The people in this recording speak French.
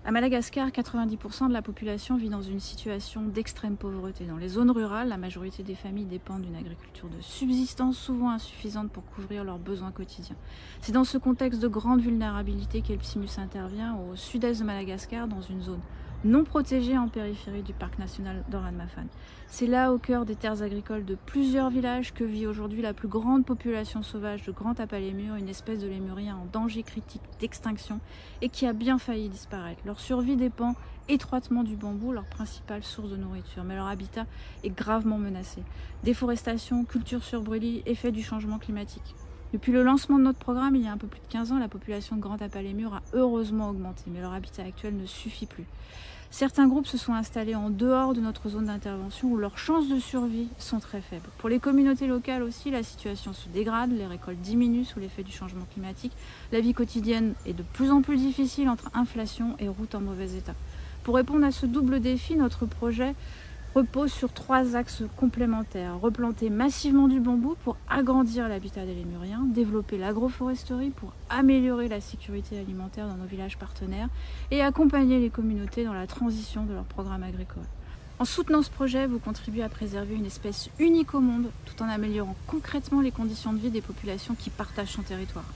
À Madagascar, 90% de la population vit dans une situation d'extrême pauvreté. Dans les zones rurales, la majorité des familles dépendent d'une agriculture de subsistance souvent insuffisante pour couvrir leurs besoins quotidiens. C'est dans ce contexte de grande vulnérabilité qu'Helpsimus intervient au sud-est de Madagascar, dans une zone non protégée en périphérie du parc national d'Oran-Mafan. C'est là, au cœur des terres agricoles de plusieurs villages, que vit aujourd'hui la plus grande population sauvage de Grand Tapalémur, une espèce de lémurien en danger critique d'extinction et qui a bien failli disparaître. Leur survie dépend étroitement du bambou, leur principale source de nourriture, mais leur habitat est gravement menacé. Déforestation, culture sur brûlis, effet du changement climatique. Depuis le lancement de notre programme, il y a un peu plus de 15 ans, la population de Grand Tapalémur a heureusement augmenté, mais leur habitat actuel ne suffit plus. Certains groupes se sont installés en dehors de notre zone d'intervention où leurs chances de survie sont très faibles. Pour les communautés locales aussi, la situation se dégrade, les récoltes diminuent sous l'effet du changement climatique. La vie quotidienne est de plus en plus difficile entre inflation et routes en mauvais état. Pour répondre à ce double défi, notre projet repose sur 3 axes complémentaires. Replanter massivement du bambou pour agrandir l'habitat des lémuriens, développer l'agroforesterie pour améliorer la sécurité alimentaire dans nos villages partenaires et accompagner les communautés dans la transition de leur programme agricole. En soutenant ce projet, vous contribuez à préserver une espèce unique au monde tout en améliorant concrètement les conditions de vie des populations qui partagent son territoire.